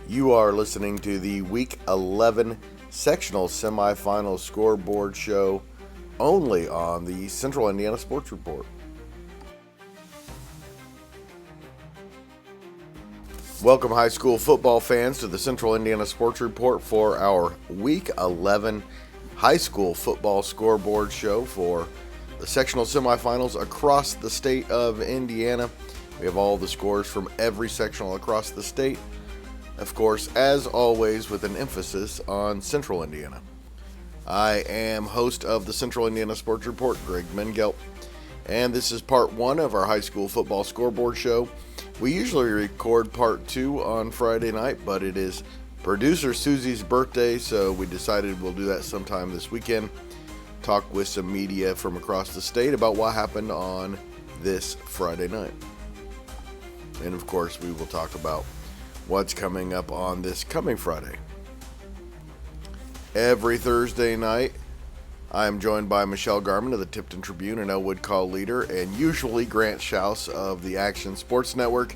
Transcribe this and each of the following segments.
You are listening to the Week 11 Sectional Semifinal Scoreboard show only on the Central Indiana Sports Report. Welcome, high school football fans, to the Central Indiana Sports Report for our Week 11 high school football scoreboard show for the sectional semifinals across the state of Indiana. We have all the scores from every sectional across the state. Of course, as always, with an emphasis on Central Indiana. I am host of the Central Indiana Sports Report, Greg Mengelt, and this is part one of our high school football scoreboard show. We usually record part two on Friday night, but it is producer Susie's birthday, so we decided we'll do that sometime this weekend. Talk with some media from across the state about what happened on this Friday night. And of course, we will talk about what's coming up on this coming Friday. Every Thursday night, I am joined by Michelle Garman of the Tipton Tribune and Elwood Call Leader, and usually Grant Schaus of the Action Sports Network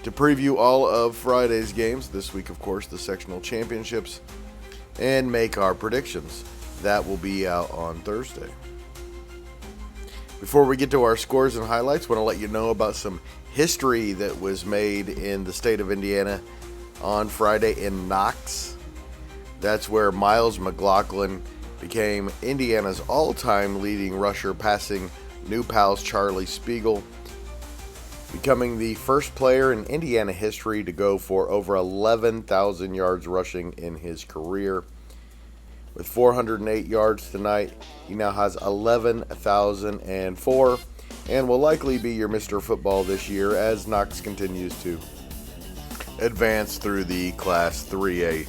to preview all of Friday's games. This week, of course, the sectional championships, and make our predictions. That will be out on Thursday. Before we get to our scores and highlights, I want to let you know about some history that was made in the state of Indiana on Friday in Knox. That's where Miles McLaughlin became Indiana's all-time leading rusher, passing New Pal's Charlie Spiegel, becoming the first player in Indiana history to go for over 11,000 yards rushing in his career. With 408 yards tonight, he now has 11,004 and will likely be your Mr. Football this year as Knox continues to advance through the Class 3A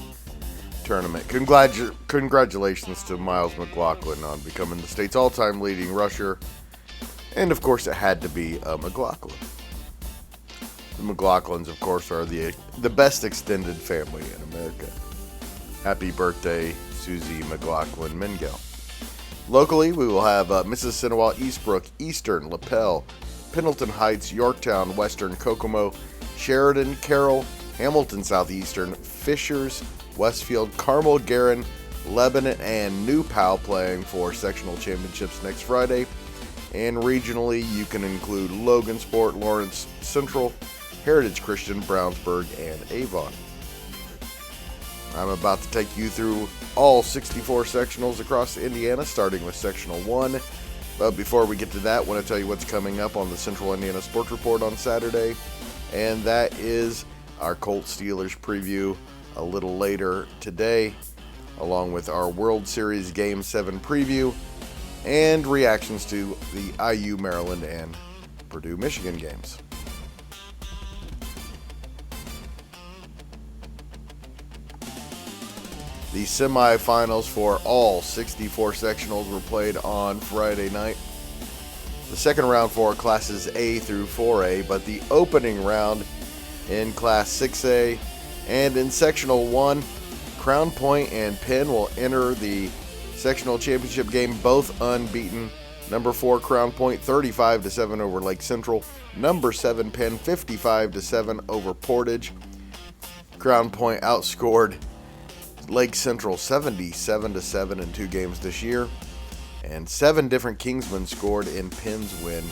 tournament. Congratulations to Miles McLaughlin on becoming the state's all-time leading rusher. And of course, it had to be a McLaughlin. The McLaughlins, of course, are the best extended family in America. Happy birthday, Susie McLaughlin Mengel. Locally, we will have Mississinawa, Eastbrook, Eastern, LaPel, Pendleton Heights, Yorktown, Western, Kokomo, Sheridan, Carroll, Hamilton Southeastern, Fishers, Westfield, Carmel, Guerin, Lebanon, and New Pal playing for sectional championships next Friday. And regionally, you can include Logansport, Lawrence Central, Heritage Christian, Brownsburg, and Avon. I'm about to take you through all 64 sectionals across Indiana, starting with Sectional 1. But before we get to that, I want to tell you what's coming up on the Central Indiana Sports Report on Saturday. And that is our Colts Steelers preview a little later today, along with our World Series Game 7 preview and reactions to the IU Maryland and Purdue Michigan games. The semifinals for all 64 sectionals were played on Friday night. The second round for classes A through 4A, but the opening round in Class 6A and in Sectional 1, Crown Point and Penn will enter the sectional championship game, both unbeaten. Number 4 Crown Point 35-7 over Lake Central. Number 7 Penn 55-7 over Portage. Crown Point outscored Lake Central 77-7 in 2 games this year, and 7 different Kingsmen scored in Penn's win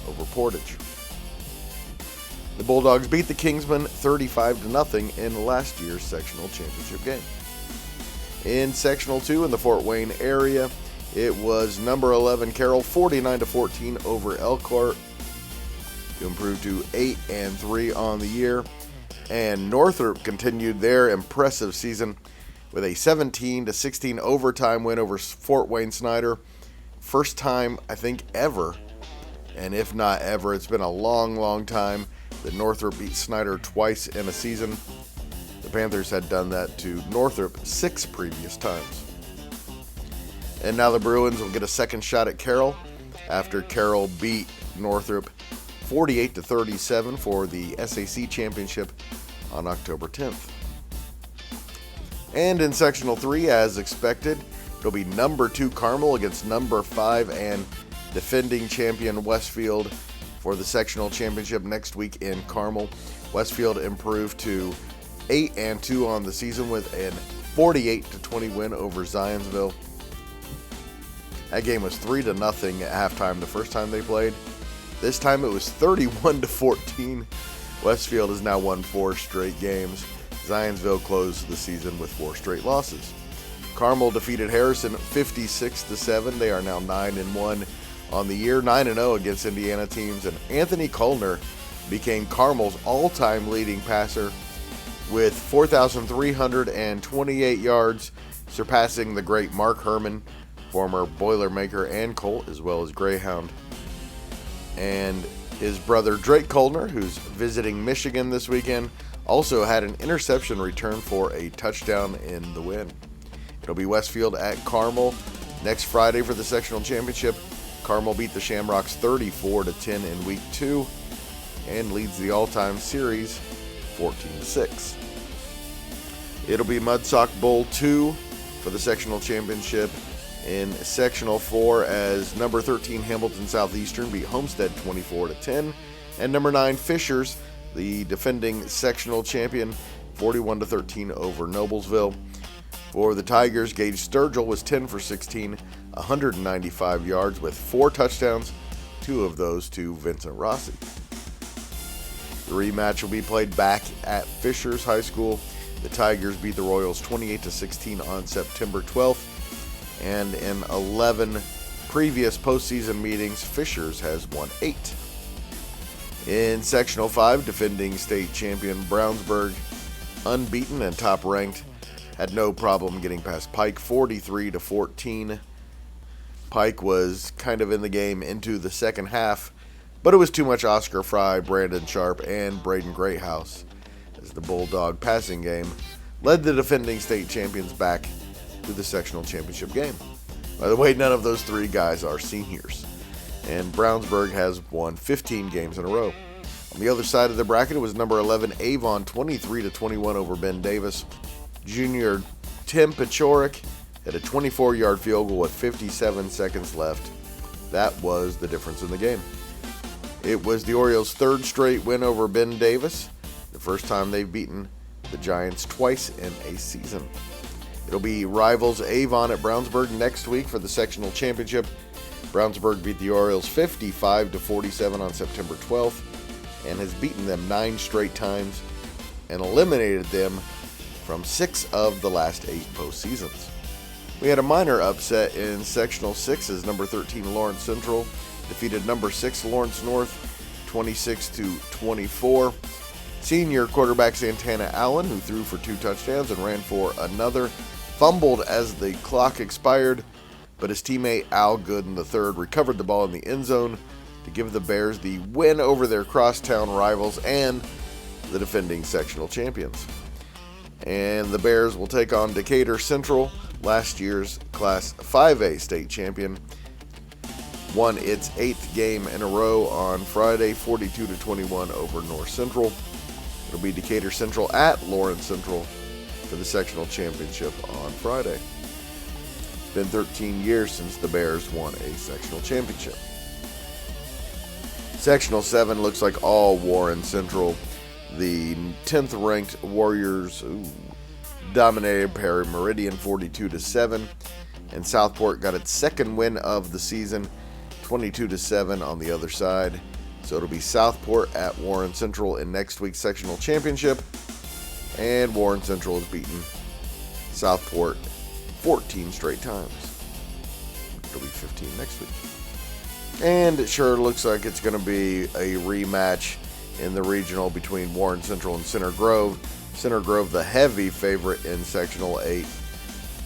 over Portage. The Bulldogs beat the Kingsmen 35-0 in last year's sectional championship game. In Sectional 2 in the Fort Wayne area, it was number 11 Carroll 49-14 over Elkhart to improve to 8-3 on the year, and Northrop continued their impressive season with a 17-16 overtime win over Fort Wayne Snyder. First time, I think, ever, and if not ever, it's been a long time that Northrop beat Snyder twice in a season. The Panthers had done that to Northrop 6 previous times. And now the Bruins will get a second shot at Carroll after Carroll beat Northrop 48-37 for the SAC championship on October 10th. And in Sectional 3, as expected, it'll be number 2 Carmel against number 5 and defending champion Westfield for the sectional championship next week in Carmel. Westfield improved to 8-2 on the season with an 48-20 win over Zionsville. That game was 3-0 at halftime the first time they played. This time it was 31-14. Westfield has now won 4 straight games. Zionsville closed the season with 4 straight losses. Carmel defeated Harrison 56-7. They are now 9-1 on the year, 9-0 against Indiana teams. And Anthony Kollner became Carmel's all-time leading passer with 4,328 yards, surpassing the great Mark Herman, former Boilermaker and Colt, as well as Greyhound. And his brother Drake Kollner, who's visiting Michigan this weekend, also had an interception return for a touchdown in the win. It'll be Westfield at Carmel next Friday for the sectional championship. Carmel beat the Shamrocks 34-10 in week 2 and leads the all-time series 14-6. It'll be Mudsock Bowl 2 for the sectional championship in Sectional 4 as number 13 Hamilton Southeastern beat Homestead 24-10, and number 9 Fishers, the defending sectional champion, 41-13 over Noblesville. For the Tigers, Gage Sturgill was 10 for 16, 195 yards with 4 touchdowns, 2 of those to Vincent Rossi. The rematch will be played back at Fishers High School. The Tigers beat the Royals 28-16 on September 12th, and in 11 previous postseason meetings, Fishers has won 8. In Sectional 5, defending state champion Brownsburg, unbeaten and top-ranked, had no problem getting past Pike 43-14. Pike was kind of in the game into the second half, but it was too much Oscar Fry, Brandon Sharp, and Braden Greathouse as the Bulldog passing game led the defending state champions back to the sectional championship game. By the way, none of those 3 guys are seniors, and Brownsburg has won 15 games in a row. On the other side of the bracket, it was number 11 Avon 23-21 over Ben Davis. Junior Tim Pachorik had a 24-yard field goal with 57 seconds left. That was the difference in the game. It was the Orioles' 3rd straight win over Ben Davis, the first time they've beaten the Giants twice in a season. It'll be rivals Avon at Brownsburg next week for the sectional championship. Brownsburg beat the Orioles 55-47 on September 12th and has beaten them 9 straight times and eliminated them from 6 of the last 8 postseasons. We had a minor upset in Sectional 6 as number 13 Lawrence Central defeated number 6 Lawrence North 26-24. Senior quarterback Santana Allen, who threw for 2 touchdowns and ran for another, fumbled as the clock expired, but his teammate Al Gooden III recovered the ball in the end zone to give the Bears the win over their crosstown rivals and the defending sectional champions. And the Bears will take on Decatur Central, last year's Class 5A state champion. Won its 8th game in a row on Friday, 42-21 over North Central. It'll be Decatur Central at Lawrence Central for the sectional championship on Friday. It's been 13 years since the Bears won a sectional championship. Sectional 7 looks like all Warren Central. The 10th ranked Warriors dominated Perry Meridian 42-7, and Southport got its 2nd win of the season, 22-7 on the other side. So it'll be Southport at Warren Central in next week's sectional championship, and Warren Central has beaten Southport 14 straight times. It'll be 15 next week. And it sure looks like it's going to be a rematch in the regional between Warren Central and Center Grove. Center Grove, the heavy favorite in Sectional 8,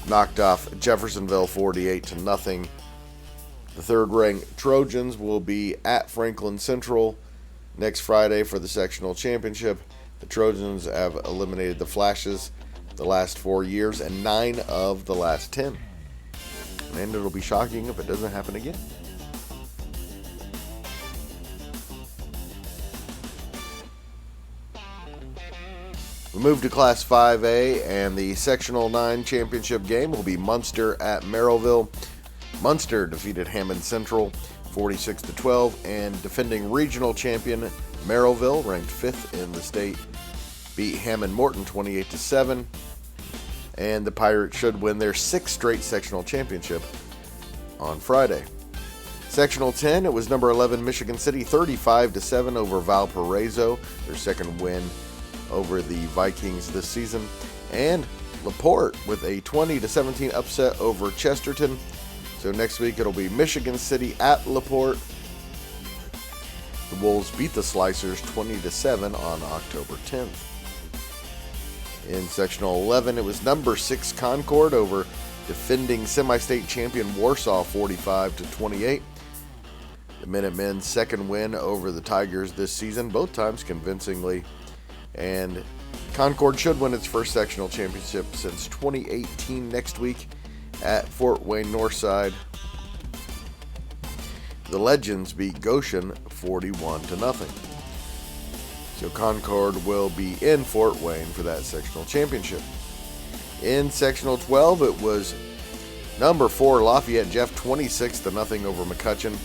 knocked off Jeffersonville 48-0. The 3rd-ranked Trojans will be at Franklin Central next Friday for the sectional championship. The Trojans have eliminated the Flashes the last 4 years and 9 of the last 10. And it'll be shocking if it doesn't happen again. We move to Class 5A, and the Sectional 9 championship game will be Munster at Merrillville. Munster defeated Hammond Central 46-12, and defending regional champion Merrillville, ranked 5th in the state, beat Hammond Morton 28-7. And the Pirates should win their 6th straight sectional championship on Friday. Sectional 10, it was number 11 Michigan City 35-7 over Valparaiso, their second win over the Vikings this season. And LaPorte with a 20-17 upset over Chesterton. So next week it'll be Michigan City at LaPorte. The Wolves beat the Slicers 20-7 on October 10th. In Sectional 11, it was number 6 Concord over defending semi-state champion Warsaw 45-28. The Minutemen's second win over the Tigers this season, both times convincingly. And Concord should win its first sectional championship since 2018 next week at Fort Wayne Northside. The Legends beat Goshen 41-0. So Concord will be in Fort Wayne for that sectional championship. In Sectional 12, it was number 4 Lafayette Jeff 26-0 over McCutcheon.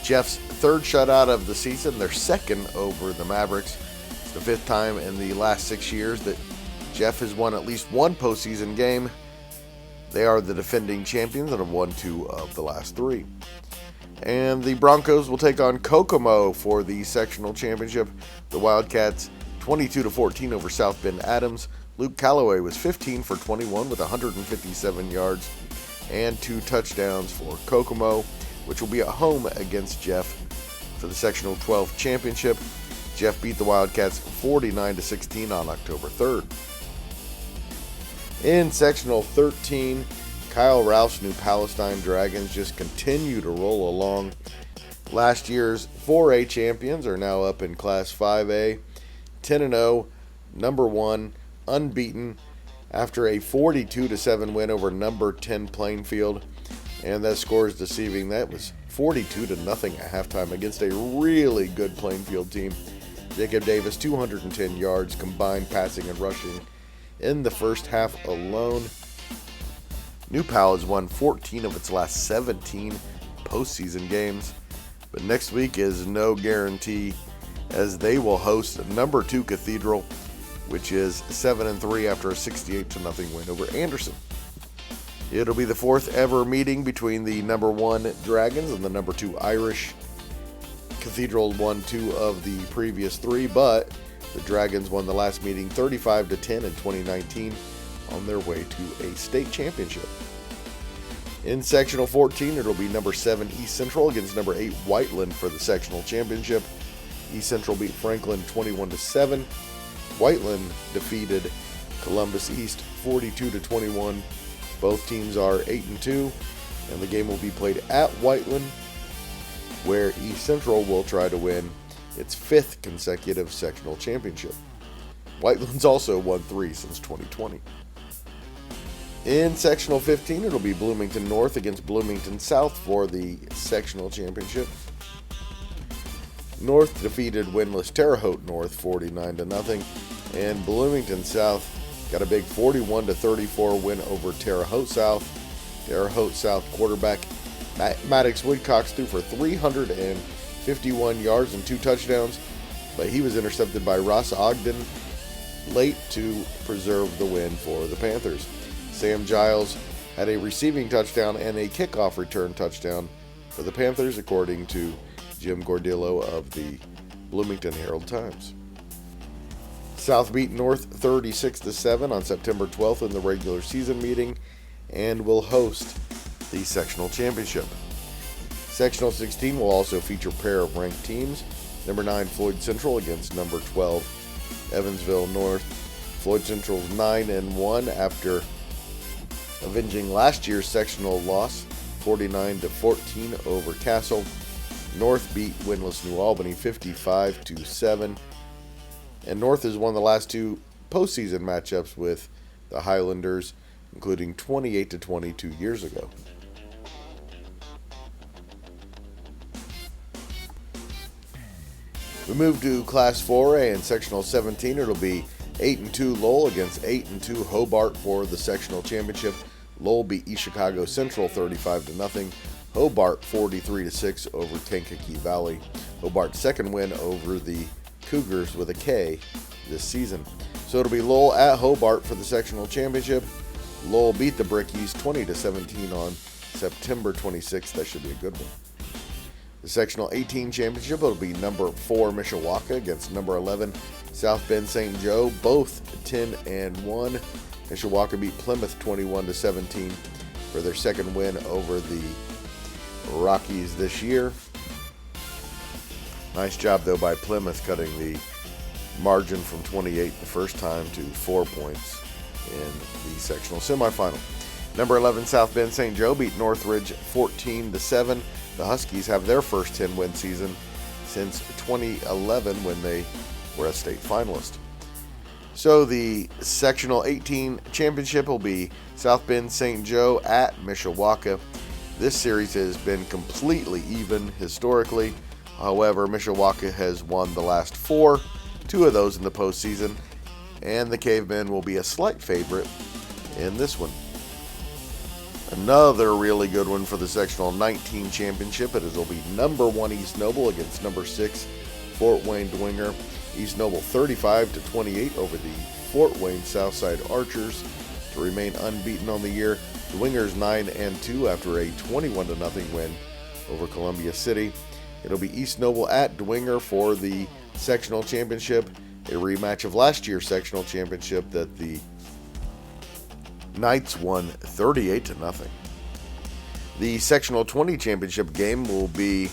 Jeff's third shutout of the season, their second over the Mavericks. It's the 5th time in the last 6 years that Jeff has won at least one postseason game. They are the defending champions and have won 2 of the last 3. And the Broncos will take on Kokomo for the sectional championship. The Wildcats 22-14 over South Bend Adams. Luke Calloway was 15 for 21 with 157 yards and 2 touchdowns for Kokomo, which will be at home against Jeff for the sectional 12 championship. Jeff beat the Wildcats 49-16 on October 3rd. In sectional 13, Kyle Ralph's New Palestine Dragons just continue to roll along. Last year's 4A champions are now up in Class 5A, 10-0, number 1, unbeaten, after a 42-7 win over number 10 Plainfield. And that score is deceiving. That was 42-0 at halftime against a really good Plainfield team. Jacob Davis, 210 yards combined passing and rushing in the first half alone. New Pal has won 14 of its last 17 postseason games, but next week is no guarantee as they will host number 2 Cathedral, which is 7-3 after a 68-0 win over Anderson. It'll be the 4th ever meeting between the number 1 Dragons and the number 2 Irish. Cathedral won 2 of the previous 3, but the Dragons won the last meeting 35-10 in 2019 on their way to a state championship. In sectional 14, it'll be number 7 East Central against number 8 Whiteland for the sectional championship. East Central beat Franklin 21-7. Whiteland defeated Columbus East 42-21. Both teams are 8-2, and the game will be played at Whiteland, where East Central will try to win its 5th consecutive sectional championship. Whiteland's also won 3 since 2020. In sectional 15, it'll be Bloomington North against Bloomington South for the sectional championship. North defeated winless Terre Haute North 49-0, and Bloomington South got a big 41-34 win over Terre Haute South. Terre Haute South quarterback Maddox Woodcox threw for 351 yards and 2 touchdowns, but he was intercepted by Ross Ogden late to preserve the win for the Panthers. Sam Giles had a receiving touchdown and a kickoff return touchdown for the Panthers, according to Jim Gordillo of the Bloomington Herald-Times. South beat North 36-7 on September 12th in the regular season meeting and will host the sectional championship. Sectional 16 will also feature a pair of ranked teams. Number 9 Floyd Central against number 12 Evansville North. Floyd Central's 9-1 after avenging last year's sectional loss 49-14 over Castle. North beat winless New Albany 55-7. And North has won the last 2 postseason matchups with the Highlanders, including 28-20 2 years ago. We move to Class 4A and Sectional 17. It'll be 8-2 Lowell against 8-2 Hobart for the sectional championship. Lowell beat East Chicago Central 35-0. Hobart 43-6 over Kankakee Valley. Hobart's second win over the Cougars with a K this season. So it'll be Lowell at Hobart for the sectional championship. Lowell beat the Brickies 20-17 on September 26th. That should be a good one. The sectional 18 championship will be number 4 Mishawaka against number 11 South Bend St. Joe, both 10-1. Mishawaka beat Plymouth 21-17 for their second win over the Rockies this year. Nice job though by Plymouth, cutting the margin from 28 the first time to 4 points in the sectional semifinal. Number 11 South Bend St. Joe beat Northridge 14-7. The Huskies have their first 10-win season since 2011 when they were a state finalist. So the sectional 18 championship will be South Bend St. Joe at Mishawaka. This series has been completely even historically. However, Mishawaka has won the last 4, 2 of those in the postseason, and the Cavemen will be a slight favorite in this one. Another really good one for the sectional 19 championship. It will be number 1 East Noble against number 6 Fort Wayne Dwenger. East Noble 35-28 over the Fort Wayne Southside Archers to remain unbeaten on the year. Dwengers 9-2 after a 21-0 win over Columbia City. It'll be East Noble at Dwenger for the sectional championship, a rematch of last year's sectional championship that the Knights won 38-0. The sectional 20 championship game will be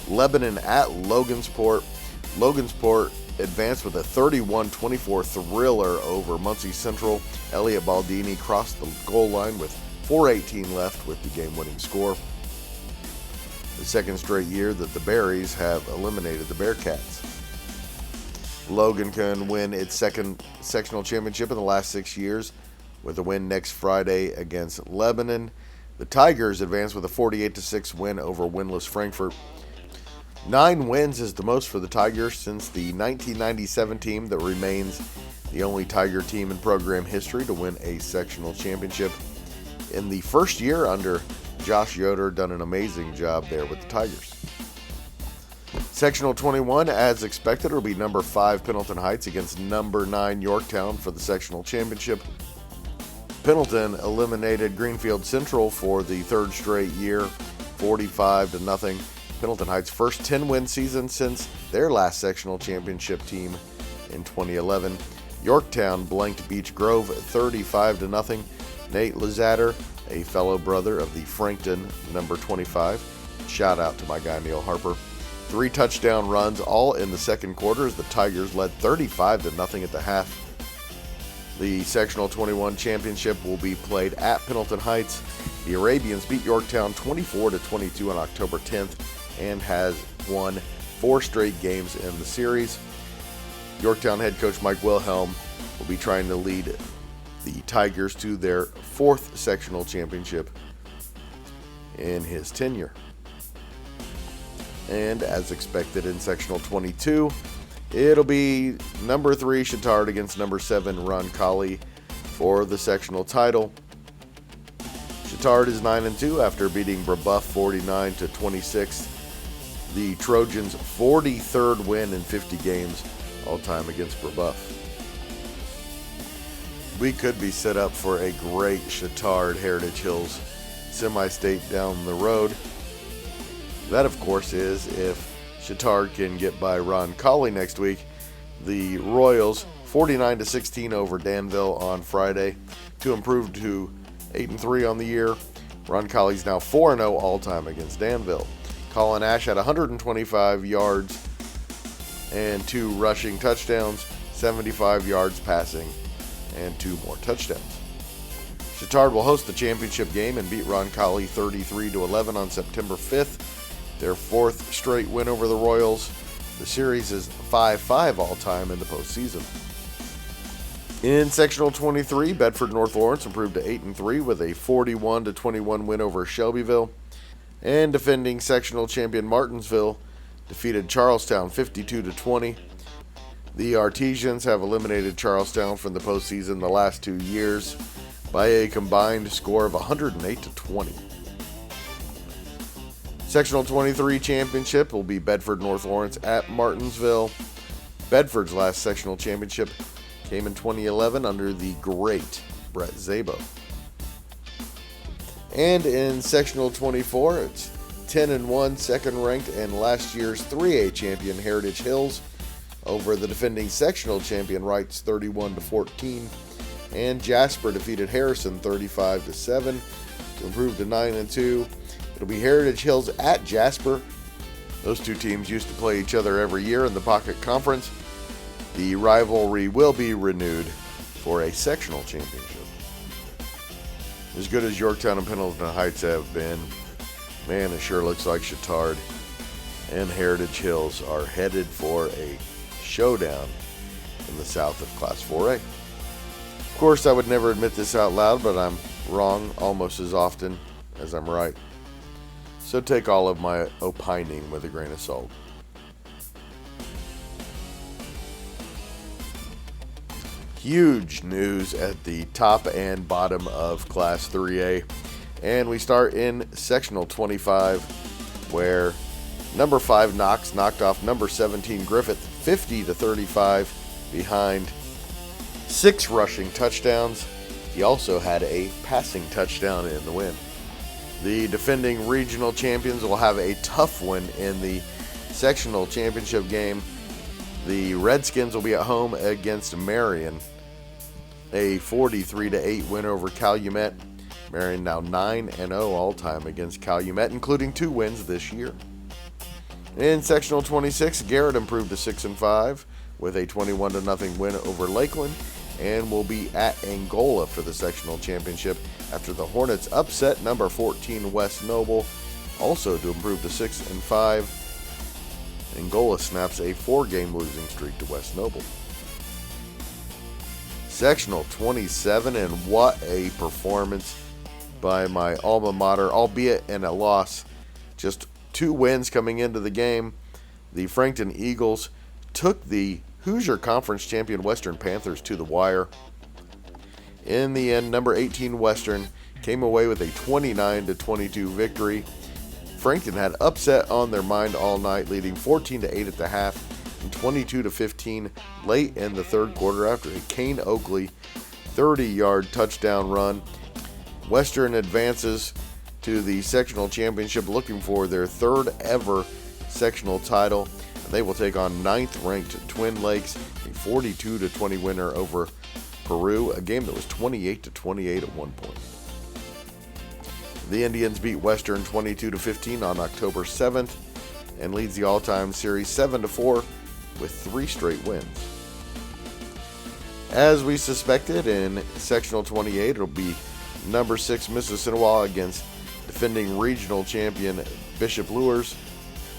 Lebanon at Logansport. Logansport advanced with a 31-24 thriller over Muncie Central. Elliot Baldini crossed the goal line with 4:18 left with the game-winning score. The second straight year that the Berries have eliminated the Bearcats. Logan can win its second sectional championship in the last 6 years with a win next Friday against Lebanon. The Tigers advance with a 48-6 win over winless Frankfort. 9 wins is the most for the Tigers since the 1997 team that remains the only Tiger team in program history to win a sectional championship. In the first year under Josh Yoder, done an amazing job there with the Tigers. Sectional 21, as expected, will be number 5 Pendleton Heights against number 9 Yorktown for the sectional championship. Pendleton eliminated Greenfield Central for the 3rd straight year, 45-0. Pendleton Heights' first 10-win season since their last sectional championship team in 2011. Yorktown blanked Beech Grove 35-0. Nate Lizatter, a fellow brother of the Frankton number 25. Shout out to my guy Neil Harper. 3 touchdown runs, all in the second quarter, as the Tigers led 35-0 at the half. The sectional 21 championship will be played at Pendleton Heights. The Arabians beat Yorktown 24-22 on October 10th and has won 4 straight games in the series. Yorktown head coach Mike Wilhelm will be trying to lead the Tigers to their 4th sectional championship in his tenure. And as expected in sectional 22, it'll be number 3 Chittard against number 7 Roncalli for the sectional title. Chittard is 9-2 after beating Brebeuf 49-26. The Trojans' 43rd win in 50 games all time against Brebeuf. We could be set up for a great Chittard Heritage Hills semi-state down the road. That, of course, is if Chittard can get by Roncalli next week. The Royals 49-16 over Danville on Friday to improve to 8-3 on the year. Roncalli's now 4-0 all-time against Danville. Colin Ash had 125 yards and 2 rushing touchdowns, 75 yards passing, and 2 more touchdowns. Chittard will host the championship game and beat Roncalli 33-11 on September 5th. Their 4th straight win over the Royals. The series is 5-5 all-time in the postseason. In sectional 23, Bedford North Lawrence improved to 8-3 with a 41-21 win over Shelbyville. And defending sectional champion Martinsville defeated Charlestown 52-20. The Artesians have eliminated Charlestown from the postseason the last 2 years by a combined score of 108-20. Sectional 23 championship will be Bedford North Lawrence at Martinsville. Bedford's last sectional championship came in 2011 under the great Brett Szabo. And in Sectional 24, it's 10-1, second-ranked, and last year's 3A champion Heritage Hills over the defending sectional champion Wrights 31-14, and Jasper defeated Harrison 35-7 to improve to 9-2. It'll be Heritage Hills at Jasper. Those two teams used to play each other every year in the Pocket Conference. The rivalry will be renewed for a sectional championship. As good as Yorktown and Pendleton Heights have been, man, it sure looks like Chittard and Heritage Hills are headed for a showdown in the south of Class 4A. Of course, I would never admit this out loud, but I'm wrong almost as often as I'm right. So take all of my opining with a grain of salt. Huge news at the top and bottom of Class 3A. And we start in Sectional 25, where number 5 Knox knocked off number 17 Griffith 50-35 behind 6 rushing touchdowns. He also had a passing touchdown in the win. The defending regional champions will have a tough win in the sectional championship game. The Redskins will be at home against Marion. A 43-8 win over Calumet. Marion now 9-0 all-time against Calumet, including 2 wins this year. In Sectional 26, Garrett improved to 6-5 with a 21-0 win over Lakeland, and will be at Angola for the sectional championship after the Hornets upset number 14 West Noble, also to improve to 6-5. Angola snaps a 4-game losing streak to West Noble. Sectional 27, and what a performance by my alma mater, albeit in a loss. Just 2 wins coming into the game. The Frankton Eagles took the Hoosier Conference champion Western Panthers to the wire. In the end, number 18 Western came away with a 29-22 victory. Frankton had upset on their mind all night, leading 14-8 at the half and 22-15 late in the third quarter after a Kane Oakley 30-yard touchdown run. Western advances to the sectional championship, looking for their 3rd ever sectional title. They will take on 9th-ranked Twin Lakes, a 42-20 winner over Peru, a game that was 28-28 at one point. The Indians beat Western 22-15 on October 7th and leads the all-time series 7-4 with 3 straight wins. As we suspected, in Sectional 28, it'll be number 6 Mississinawa against defending regional champion Bishop Luers.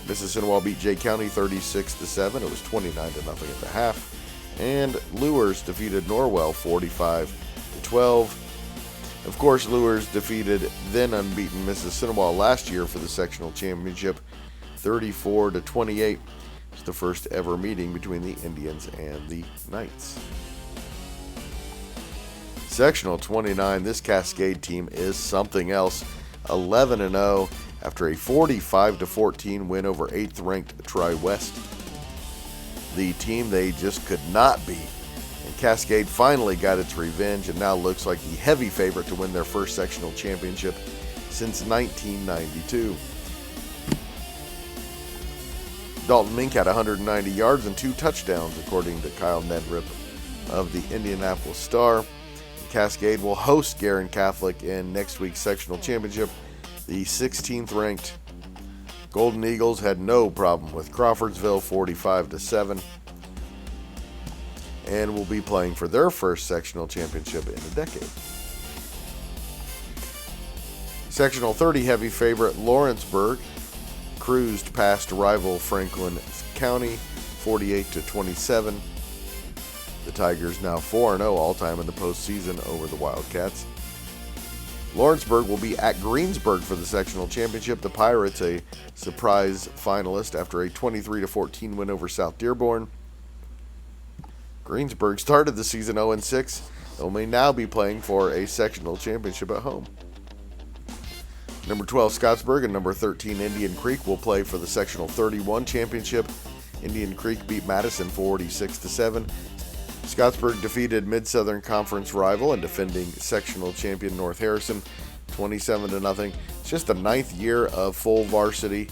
Mississinawa beat Jay County 36-7. It was 29-0 at the half. And Luers defeated Norwell 45-12. Of course, Luers defeated then unbeaten Mississinawa last year for the sectional championship 34-28. It's the first ever meeting between the Indians and the Knights. Sectional 29, this Cascade team is something else. 11-0 after a 45-14 win over 8th-ranked Tri-West. The team they just could not beat. And Cascade finally got its revenge and now looks like the heavy favorite to win their first sectional championship since 1992. Dalton Mink had 190 yards and 2 touchdowns, according to Kyle Nedrip of the Indianapolis Star. Cascade will host Guerin Catholic in next week's sectional championship. The 16th-ranked Golden Eagles had no problem with Crawfordsville 45-7 and will be playing for their first sectional championship in a decade. Sectional 30 heavy favorite Lawrenceburg cruised past rival Franklin County 48-27. The Tigers now 4-0 all-time in the postseason over the Wildcats. Lawrenceburg will be at Greensburg for the sectional championship. The Pirates, a surprise finalist after a 23-14 win over South Dearborn. Greensburg started the season 0-6 and may now be playing for a sectional championship at home. Number 12 Scottsburg and number 13 Indian Creek will play for the sectional 31 championship. Indian Creek beat Madison 46-7. Scottsburg defeated Mid-Southern Conference rival and defending sectional champion North Harrison 27-0. It's just the 9th year of full varsity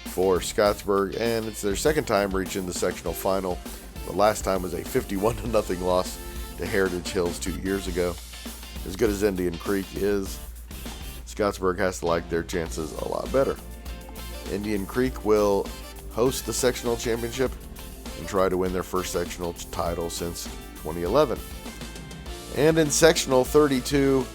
for Scottsburg, and it's their second time reaching the sectional final. The last time was a 51-0 loss to Heritage Hills 2 years ago. As good as Indian Creek is, Scottsburg has to like their chances a lot better. Indian Creek will host the sectional championship and try to win their first sectional title since 2011. And in sectional 32,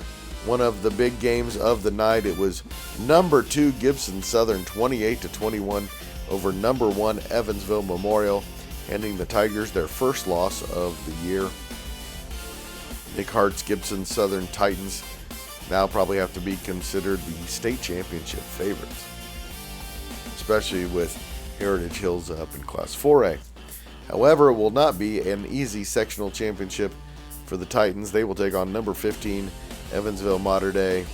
one of the big games of the night, it was number 2 Gibson Southern 28-21 over number 1 Evansville Memorial, handing the Tigers their first loss of the year. Nick Hart's Gibson Southern Titans now probably have to be considered the state championship favorites, especially with Heritage Hills up in Class 4A. However, it will not be an easy sectional championship for the Titans. They will take on number 15 Evansville Mater Dei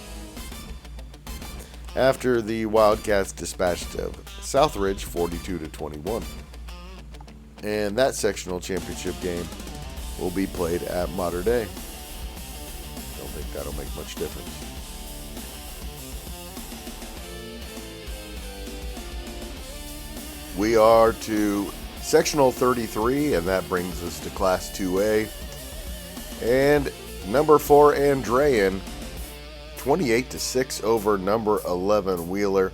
after the Wildcats dispatched of Southridge 42-21. And that sectional championship game will be played at Mater Dei. Don't think that'll make much difference. We are to sectional 33, and that brings us to Class 2A. And number 4 Andrean 28-6 over number 11 Wheeler.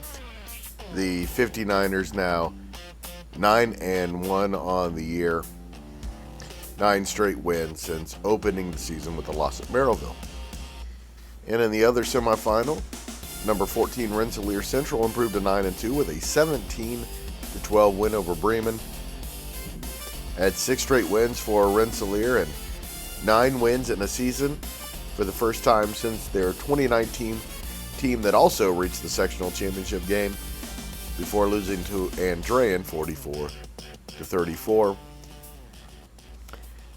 The 59ers now 9-1 on the year. 9 straight wins since opening the season with a loss at Merrillville. And in the other semifinal, number 14 Rensselaer Central improved to 9-2 with a 17-12 win over Bremen. Had 6 straight wins for Rensselaer and 9 wins in a season for the first time since their 2019 team that also reached the sectional championship game before losing to Andrean 44-34.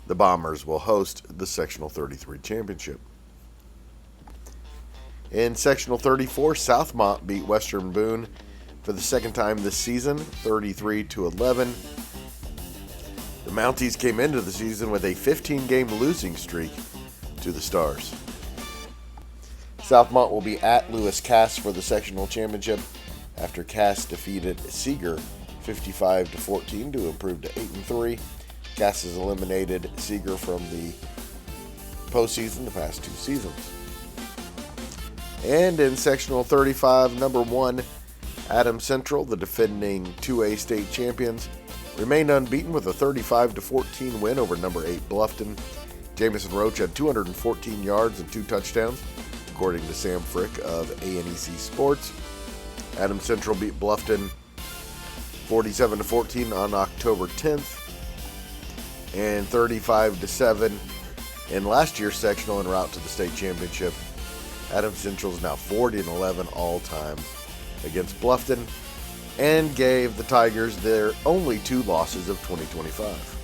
The Bombers will host the sectional 33 championship. In sectional 34, Southmont beat Western Boone for the second time this season, 33-11. The Mounties came into the season with a 15-game losing streak to the Stars. Southmont will be at Lewis Cass for the sectional championship after Cass defeated Seeger 55-14 to improve to 8-3. Cass has eliminated Seeger from the postseason the past 2 seasons. And in sectional 35, number 1 Adams Central, the defending 2A state champions, remained unbeaten with a 35-14 win over number 8 Bluffton. Jamison Roach had 214 yards and 2 touchdowns, according to Sam Frick of A&EC Sports. Adams Central beat Bluffton 47-14 on October 10th and 35-7 in last year's sectional en route to the state championship. Adams Central is now 40-11 all-time against Bluffton and gave the Tigers their only 2 losses of 2025.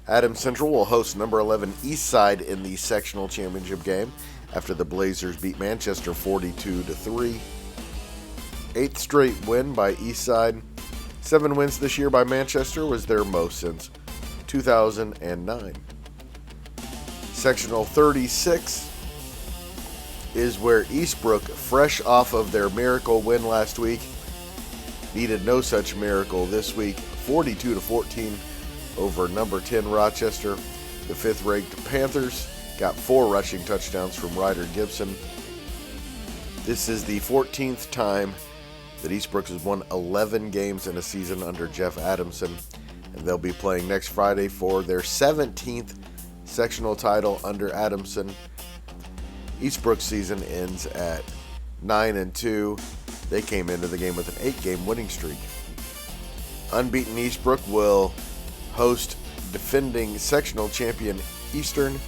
Adams Central will host number 11 Eastside in the sectional championship game after the Blazers beat Manchester 42-3. 8th straight win by Eastside. 7 wins this year by Manchester was their most since 2009. Sectional 36 is where Eastbrook, fresh off of their miracle win last week, needed no such miracle this week. 42-14 over number 10 Rochester. The 5th-ranked Panthers got 4 rushing touchdowns from Ryder Gibson. This is the 14th time that Eastbrook has won 11 games in a season under Jeff Adamson, and they'll be playing next Friday for their 17th sectional title under Adamson. Eastbrook's season ends at 9-2. They came into the game with an 8-game winning streak. Unbeaten Eastbrook will host defending sectional champion Eastern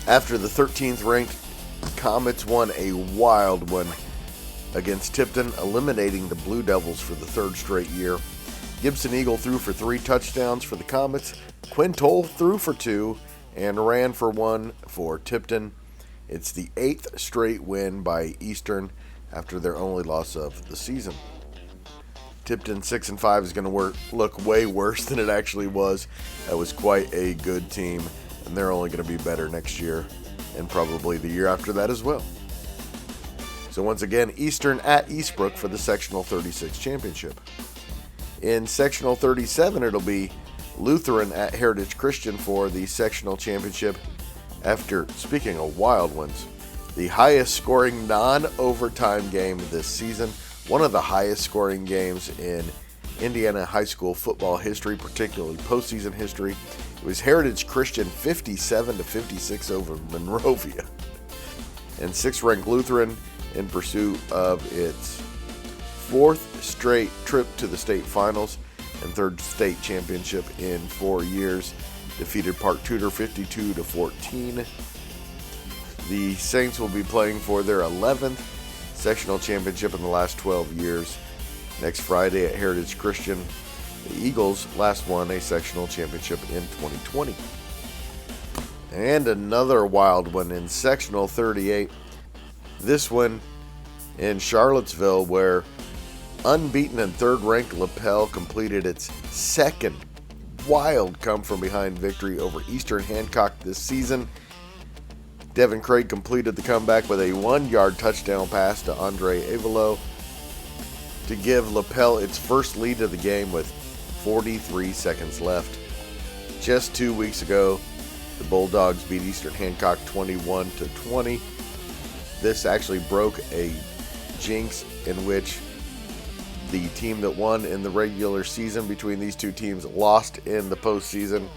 after the 13th ranked Comets won a wild one against Tipton, eliminating the Blue Devils for the 3rd straight year. Gibson Eagle threw for 3 touchdowns for the Comets. Quinn Toll threw for 2 and ran for 1 for Tipton. It's the 8th straight win by Eastern after their only loss of the season. Tipton 6-5 is going to look way worse than it actually was. That was quite a good team, and they're only going to be better next year and probably the year after that as well. So once again, Eastern at Eastbrook for the Sectional 36 championship. In Sectional 37, it'll be Lutheran at Heritage Christian for the Sectional championship. After, speaking of wild ones, the highest scoring non-overtime game this season, one of the highest scoring games in Indiana high school football history, particularly postseason history. It was Heritage Christian 57-56 over Monrovia. And 6th ranked Lutheran, in pursuit of its 4th straight trip to the state finals and 3rd state championship in 4 years, defeated Park Tudor 52-14. The Saints will be playing for their 11th sectional championship in the last 12 years next Friday at Heritage Christian. The Eagles last won a sectional championship in 2020. And another wild one in Sectional 38. This one in Charlottesville, where unbeaten and 3rd-ranked Lapel completed its 2nd wild come-from-behind victory over Eastern Hancock this season. Devin Craig completed the comeback with a 1-yard touchdown pass to Andre Avalo to give Lapel its first lead of the game with 43 seconds left. Just 2 weeks ago, the Bulldogs beat Eastern Hancock 21-20. This actually broke a jinx in which the team that won in the regular season between these two teams lost in the postseason,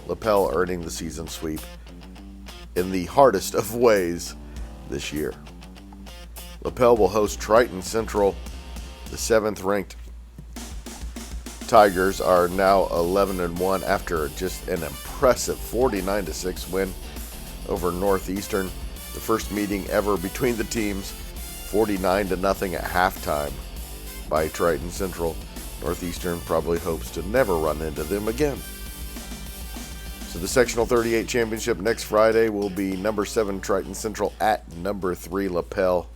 Lapel earning the season sweep in the hardest of ways this year. Lapel will host Triton Central. The 7th-ranked Tigers are now 11-1 after just an impressive 49-6 win over Northeastern. The first meeting ever between the teams, 49-0 at halftime by Triton Central. Northeastern probably hopes to never run into them again. So the Sectional 38 championship next Friday will be number 7 Triton Central at number 3 Lapel.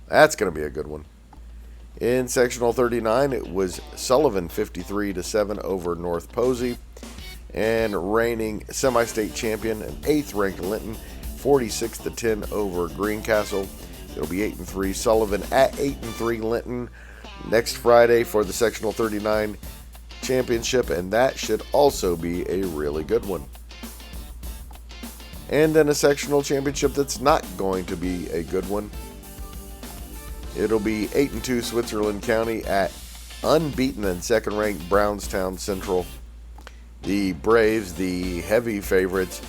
That's going to be a good one. In Sectional 39, it was Sullivan 53-7 over North Posey, and reigning semi-state champion and 8th-ranked Linton 46-10 over Greencastle. It'll be 8-3 Sullivan at 8-3 Linton next Friday for the Sectional 39 championship, and that should also be a really good one. And then a sectional championship that's not going to be a good one. It'll be 8-2 Switzerland County at unbeaten and 2nd-ranked Brownstown Central. The Braves, the heavy favorites,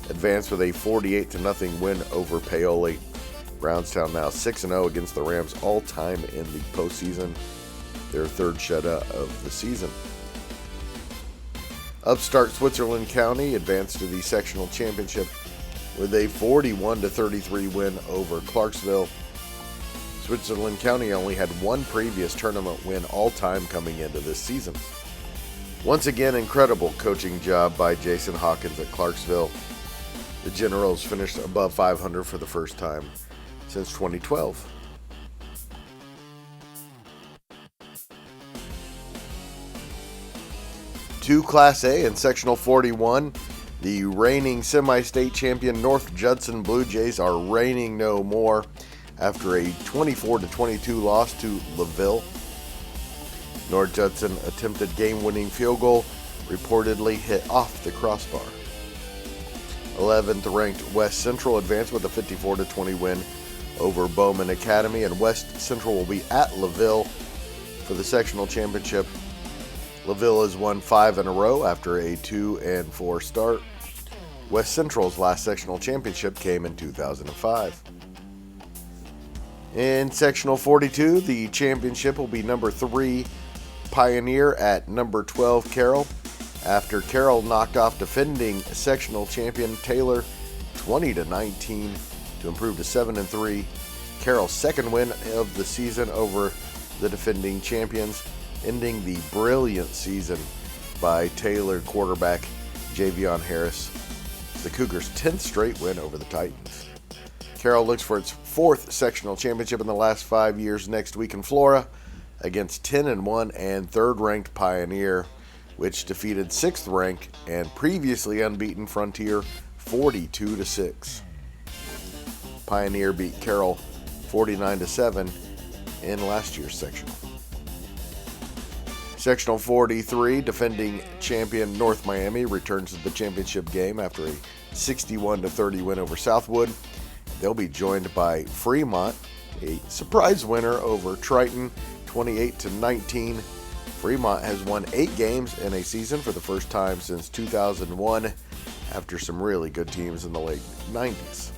advanced with a 48-0 win over Paoli. Brownstown now 6-0 against the Rams all time in the postseason, their 3rd shutout of the season. Upstart Switzerland County advanced to the sectional championship with a 41-33 win over Clarksville. Switzerland County only had one previous tournament win all time coming into this season. Once again, incredible coaching job by Jason Hawkins at Clarksville. The Generals finished above 500 for the first time since 2012. To Class A in Sectional 41, the reigning semi-state champion North Judson Blue Jays are reigning no more after a 24-22 loss to LaVille. North Judson attempted game-winning field goal, reportedly hit off the crossbar. 11th ranked West Central advanced with a 54-20 win over Bowman Academy, and West Central will be at LaVille for the sectional championship. LaVille has won 5 in a row after a 2-4 start. West Central's last sectional championship came in 2005. In Sectional 42, the championship will be number 3 Pioneer at number 12 Carroll, after Carroll knocked off defending sectional champion Taylor 20-19 to improve to 7-3. Carroll's 2nd win of the season over the defending champions, ending the brilliant season by Taylor quarterback Javion Harris. The Cougars' 10th straight win over the Titans. Carroll looks for its 4th sectional championship in the last 5 years next week in Flora against 10-1 and third-ranked Pioneer, which defeated 6th-ranked and previously unbeaten Frontier 42-6. Pioneer beat Carroll 49-7 in last year's sectional. Sectional 43, defending champion North Miami returns to the championship game after a 61-30 win over Southwood. They'll be joined by Fremont, a surprise winner over Triton, 28-19. Fremont has won 8 games in a season for the first time since 2001, after some really good teams in the late 90s.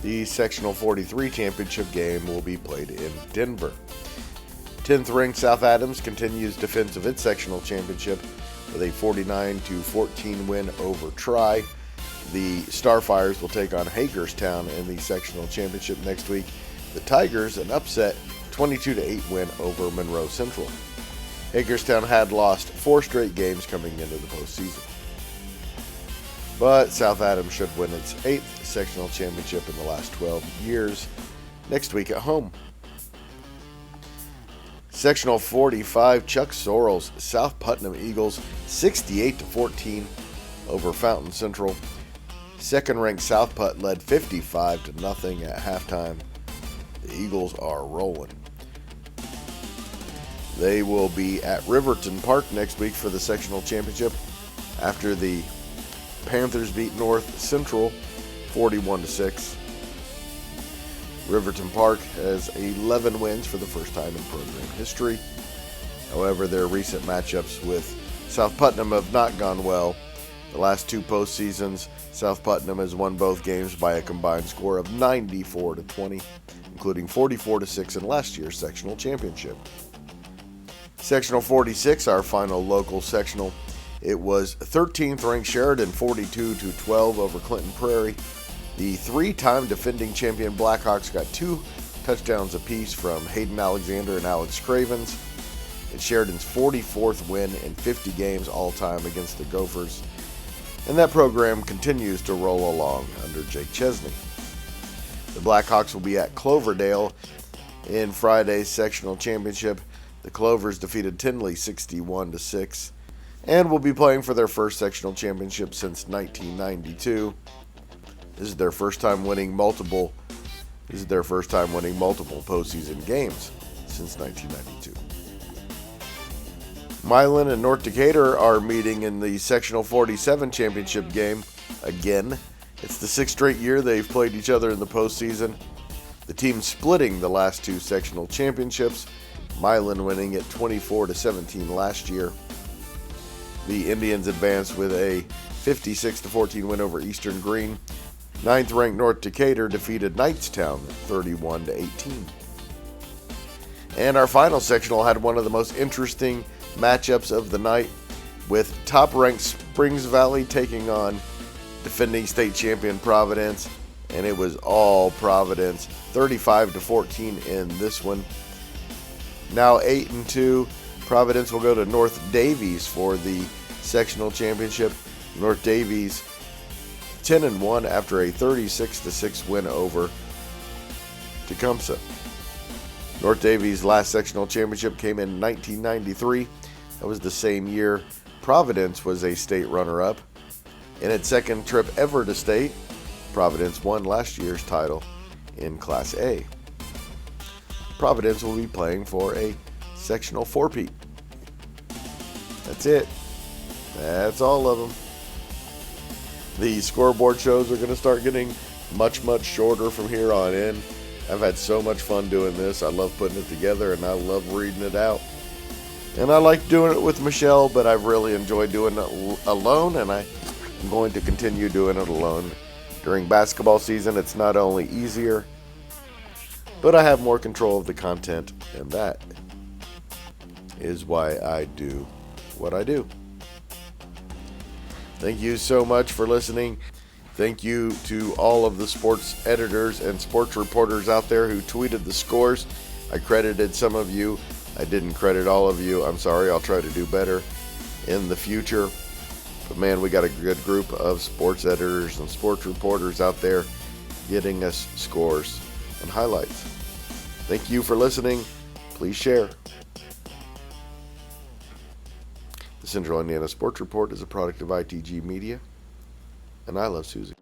The Sectional 43 championship game will be played in Denver. 10th-ranked South Adams continues defense of its sectional championship with a 49-14 win over Tri. The Starfires will take on Hagerstown in the sectional championship next week. The Tigers, an upset 22-8 win over Monroe Central. Hagerstown had lost 4 straight games coming into the postseason. But South Adams should win its 8th sectional championship in the last 12 years next week at home. Sectional 45, Chuck Sorrell's South Putnam Eagles 68-14 over Fountain Central. Second-ranked South Putt led 55-0 at halftime. The Eagles are rolling. They will be at Riverton Park next week for the sectional championship after the Panthers beat North Central 41-6. Riverton Park has 11 wins for the first time in program history. However, their recent matchups with South Putnam have not gone well. The last 2 postseasons, South Putnam has won both games by a combined score of 94-20, including 44-6 in last year's sectional championship. Sectional 46, our final local sectional. It was 13th-ranked Sheridan 42-12 over Clinton Prairie. The 3-time defending champion Blackhawks got 2 touchdowns apiece from Hayden Alexander and Alex Cravens. It's Sheridan's 44th win in 50 games all-time against the Gophers. And that program continues to roll along under Jake Chesney. The Blackhawks will be at Cloverdale in Friday's sectional championship. The Clovers defeated Tinley 61-6 and will be playing for their first sectional championship since 1992. This is their first time winning multiple postseason games since 1992. Milan and North Decatur are meeting in the Sectional 47 championship game again. It's the 6th straight year they've played each other in the postseason. The team splitting the last 2 sectional championships, Milan winning it 24-17 last year. The Indians advanced with a 56-14 win over Eastern Green. 9th-ranked North Decatur defeated Knightstown 31-18. And our final sectional had one of the most interesting matchups of the night, with top-ranked Springs Valley taking on defending state champion Providence, and it was all Providence, 35-14 in this one. Now 8-2, Providence will go to North Davies for the sectional championship. North Davies 10-1 after a 36-6 win over Tecumseh. North Davies' last sectional championship came in 1993. That was the same year Providence was a state runner-up. In its second trip ever to state, Providence won last year's title in Class A. Providence will be playing for a sectional 4-peat. That's it. That's all of them. The scoreboard shows are going to start getting much shorter from here on in. I've had so much fun doing this. I love putting it together, and I love reading it out. And I like doing it with Michelle, but I've really enjoyed doing it alone, and I'm going to continue doing it alone. During basketball season, it's not only easier, but I have more control of the content, and that is why I do what I do. Thank you so much for listening. Thank you to all of the sports editors and sports reporters out there who tweeted the scores. I credited some of you. I didn't credit all of you. I'm sorry. I'll try to do better in the future. But man, we got a good group of sports editors and sports reporters out there getting us scores and highlights. Thank you for listening. Please share. The Central Indiana Sports Report is a product of ITG Media, and I love Susie.